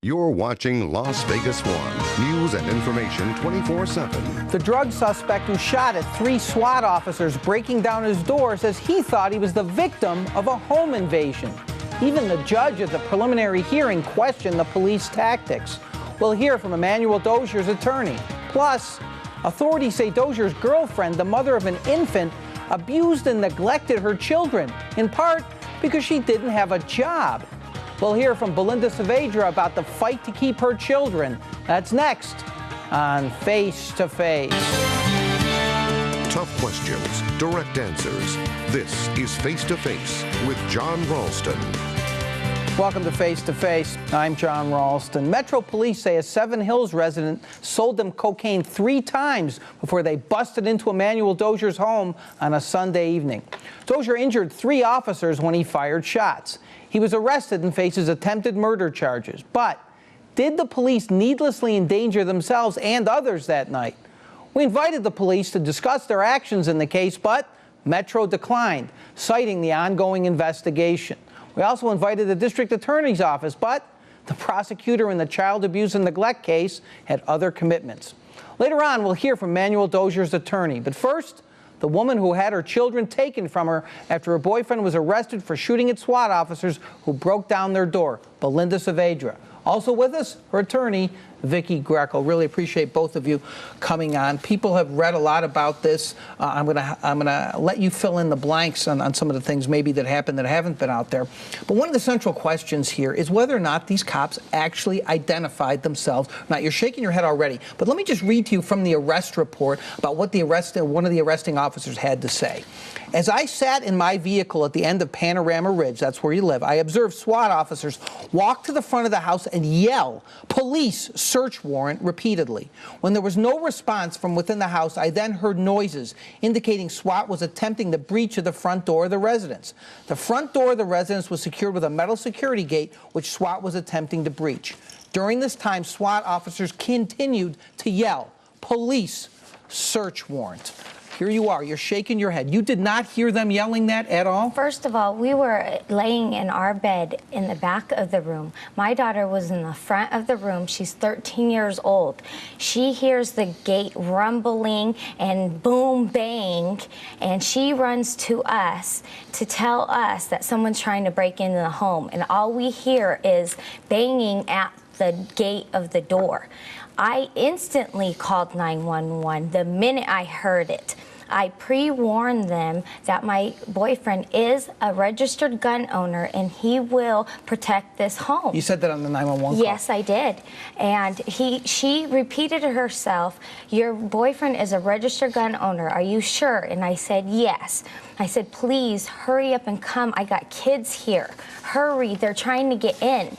You're watching Las Vegas 1. News and information 24/7. The drug suspect who shot at 3 SWAT officers breaking down his door says he thought he was the victim of a home invasion. Even the judge at the preliminary hearing questioned the police tactics. We'll hear from Emmanuel Dozier's attorney. Plus, authorities say Dozier's girlfriend, the mother of an infant, abused and neglected her children, in part because she didn't have a job. We'll hear from Belinda Saavedra about the fight to keep her children. That's next on Face to Face. Tough questions, direct answers. This is Face to Face with John Ralston. Welcome to Face to Face. I'm John Ralston. Metro Police say a Seven Hills resident sold them cocaine 3 times before they busted into Emmanuel Dozier's home on a Sunday evening. Dozier injured 3 officers when he fired shots. He was arrested and faces attempted murder charges. But did the police needlessly endanger themselves and others that night? We invited the police to discuss their actions in the case, but Metro declined, citing the ongoing investigation. We also invited the district attorney's office, but the prosecutor in the child abuse and neglect case had other commitments. Later on, we'll hear from Emmanuel Dozier's attorney. But first, the woman who had her children taken from her after her boyfriend was arrested for shooting at SWAT officers who broke down their door, Belinda Saavedra. Also with us, her attorney, Vicki Greco. Really appreciate both of you coming on. People have read a lot about this. I'm gonna let you fill in the blanks on some of the things maybe that happened that haven't been out there. But one of the central questions here is whether or not these cops actually identified themselves. Now, you're shaking your head already, but let me just read to you from the arrest report about what one of the arresting officers had to say. As I sat in my vehicle at the end of Panorama Ridge, that's where you live, I observed SWAT officers walk to the front of the house and yell, "Police, search warrant," repeatedly. When there was no response from within the house, I then heard noises indicating SWAT was attempting to breach of the front door of the residence. The front door of the residence was secured with a metal security gate, which SWAT was attempting to breach. During this time, SWAT officers continued to yell, "Police, search warrant." Here you are. You're shaking your head. You did not hear them yelling that at all? First of all, we were laying in our bed in the back of the room. My daughter was in the front of the room. She's 13 years old. She hears the gate rumbling and boom, bang, and she runs to us to tell us that someone's trying to break into the home. And all we hear is banging at the gate of the door. I instantly called 911 the minute I heard it. I pre-warned them that my boyfriend is a registered gun owner and he will protect this home. You said that on the 911 call? Yes, I did. And she repeated it herself, "Your boyfriend is a registered gun owner. Are you sure?" And I said, "Yes." I said, "Please hurry up and come. I got kids here. Hurry, they're trying to get in."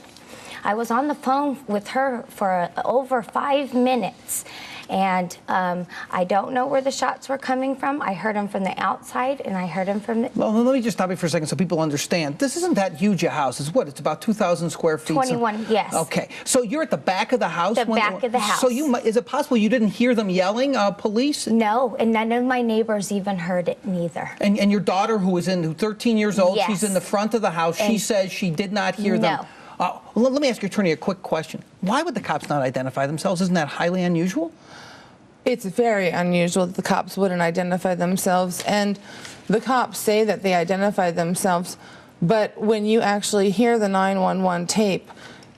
I was on the phone with her for over 5 minutes, and I don't know where the shots were coming from. I heard them from the outside, and I heard them from the... Well, let me just stop you for a second so people understand. This isn't that huge a house. It's what? It's about 2,000 square feet? 21, yes. Okay. So you're at the back of the house? The back of the house. So is it possible you didn't hear them yelling, police? No, and none of my neighbors even heard it neither. And your daughter, who's 13 years old, yes. She's in the front of the house. She says she did not hear them. No. Let me ask your attorney a quick question. Why would the cops not identify themselves? Isn't that highly unusual? It's very unusual that the cops wouldn't identify themselves, and the cops say that they identify themselves, but when you actually hear the 911 tape,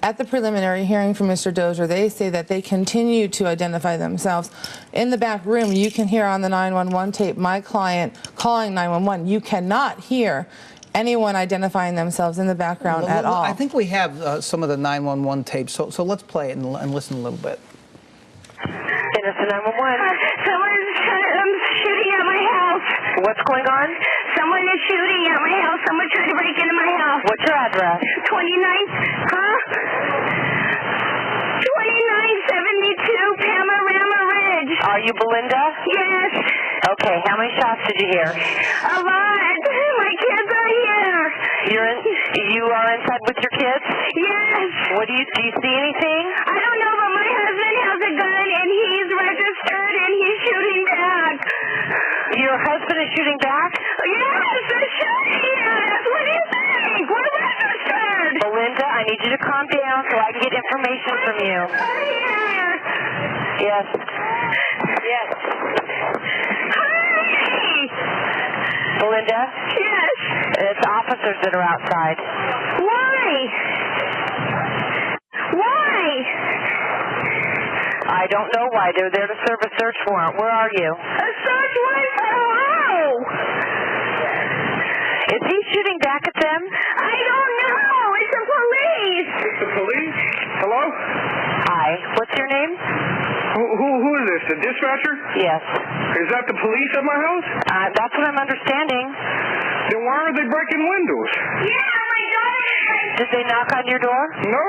at the preliminary hearing from Mr. Dozier, they say that they continue to identify themselves. In the back room, you can hear on the 911 tape my client calling 911. You cannot hear anyone identifying themselves in the background at all. I think we have some of the 911 tapes, so let's play it and listen a little bit. Innocent 911. Someone's shooting at my house. What's going on? Someone is shooting at my house. Someone's trying to break into my house. What's your address? 2972 Panorama Ridge. Are you Belinda? Yes. Okay, how many shots did you hear? A lot. My kids are here. You are inside with your kids? Yes. Do you see anything? I don't know, but my husband has a gun and he's registered and he's shooting back. Your husband is shooting back? Yes, they're shooting at us. What do you think? We're registered. Belinda, I need you to calm down so I can get information you. Yes. Yes. Hi. Belinda? Yes. It's officers that are outside. Why? Why? I don't know why. They're there to serve a search warrant. Where are you? A search warrant for who? Is he shooting back at them? I don't know. It's the police. It's the police? Hello? Hi. What's your name? Who is this? The dispatcher? Yes. Is that the police at my house? That's what I'm understanding. Then why are they breaking windows? Yeah, my daughter. Did they knock on your door? No.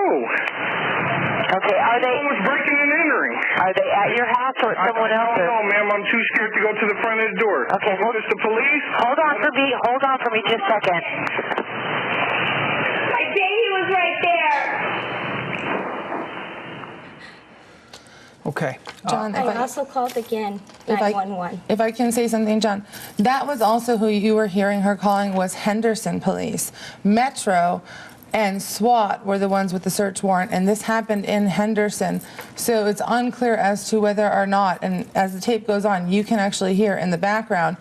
Okay. Are they? Someone's breaking and entering. Are they at your house or at someone I don't else's? know, ma'am. I'm too scared to go to the front of the door. Okay, Is this the police? Hold on for me. Hold on for me just a second. My baby was right there. Okay. John, I also called again, If 911. If I can say something, John, that was also who you were hearing her calling was Henderson Police. Metro and SWAT were the ones with the search warrant, and this happened in Henderson. So it's unclear as to whether or not, and as the tape goes on, you can actually hear in the background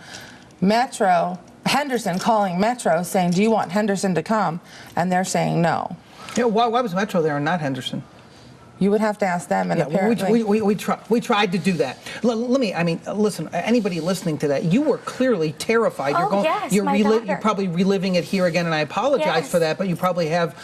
Henderson calling Metro saying, do you want Henderson to come? And they're saying no. Yeah, why was Metro there and not Henderson? You would have to ask them, and Yeah, apparently... we tried to do that. Listen, anybody listening to that, you were clearly terrified. Oh, yes, my daughter. You're probably reliving it here again, and I apologize Yes. for that, but you probably have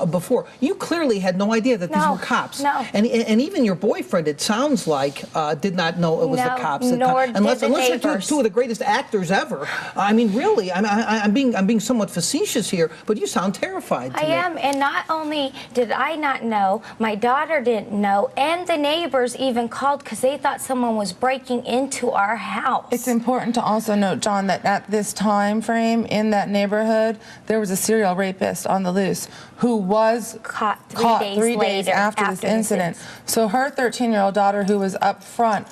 before. You clearly had no idea that these No, were cops. no. And even your boyfriend, it sounds like, did not know it was the No, cops. nor did unless the you're neighbors. two of the greatest actors ever. I mean, really, I'm being somewhat facetious here, but you sound terrified to I me. am, and not only did I not know, my daughter didn't know, and the neighbors even called because they thought someone was breaking into our house. It's important to also note, John, that at this time frame in that neighborhood, there was a serial rapist on the loose who was Caught 3 days after this incident. So her 13-year-old daughter, who was up front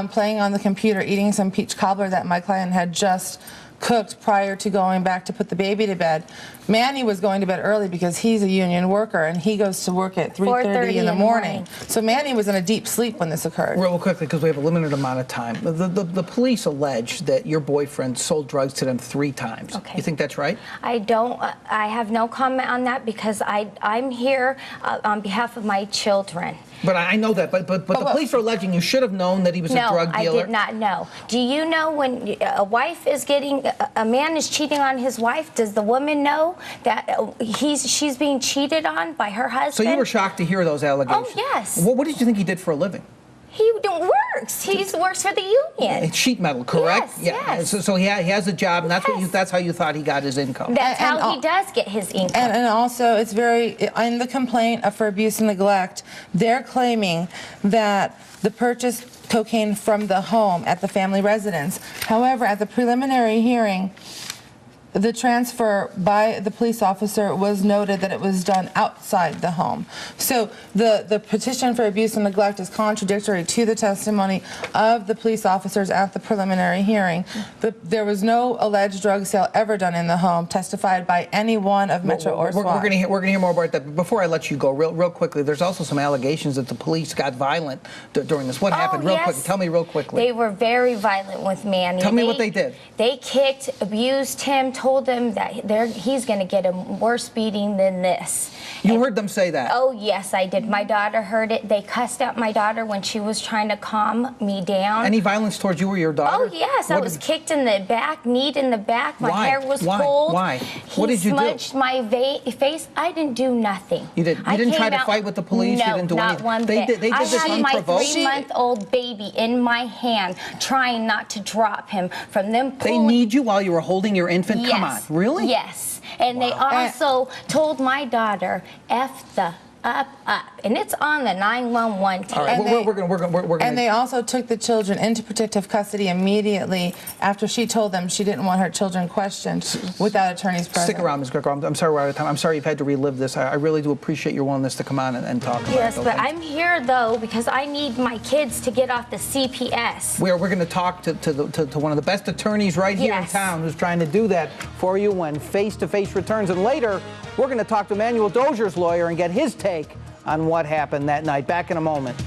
playing on the computer, eating some peach cobbler that my client had just cooked prior to going back to put the baby to bed. Manny was going to bed early because he's a union worker and he goes to work at 3:30 in the morning. So Manny was in a deep sleep when this occurred. Real quickly, because we have a limited amount of time. The police allege that your boyfriend sold drugs to them 3 times. Okay. You think that's right? I have no comment on that because I'm here on behalf of my children. But I know that. But the police are alleging you should have known that he was a drug dealer. No, I did not know. Do you know when a wife is a man is cheating on his wife, does the woman know that she's being cheated on by her husband? So you were shocked to hear those allegations? Oh, yes. What did you think he did for a living? He works. He works for the union. It's sheet metal, correct? Yes, yes. So he has a job, and that's how you thought he got his income. That's how he does get his income. And also, it's in the complaint for abuse and neglect, they're claiming that the purchased cocaine from the home at the family residence. However, at the preliminary hearing, the transfer by the police officer was noted that it was done outside the home. So the petition for abuse and neglect is contradictory to the testimony of the police officers at the preliminary hearing. There was no alleged drug sale ever done in the home, testified by anyone of Metro or SWAT. We're going to hear more about that. But before I let you go, real quickly, there's also some allegations that the police got violent during this. What happened? Real quick. Tell me real quickly. They were very violent with Manny. Tell me what they did. They kicked, abused him, told him that he's going to get a worse beating than this. You heard them say that? Oh, yes, I did. My daughter heard it. They cussed out my daughter when she was trying to calm me down. Any violence towards you or your daughter? Oh, yes. I was kicked in the back, kneed in the back. My hair was pulled. Why? What did you do? He smudged my face. I didn't do nothing. You didn't try to fight with the police? No, you didn't do not anything? one bit. They did this unprovoked? I had my 3-month-old baby in my hand, trying not to drop him from them pulling. They need you while you were holding your infant? Yes. Come on. Really? Yes. And they also told my daughter, F the up, and it's on the 911 tape. All right, we're gonna. And they also took the children into protective custody immediately after she told them she didn't want her children questioned without attorneys present. Stick around, Ms. Greco. I'm sorry we're out of time. I'm sorry you've had to relive this. I really do appreciate your willingness to come on and talk about it. Yes, but I'm here though because I need my kids to get off the CPS. We're going to talk to one of the best attorneys right here in town who's trying to do that for you when Face to Face returns. And later, we're going to talk to Emmanuel Dozier's lawyer and get his take on what happened that night. Back in a moment.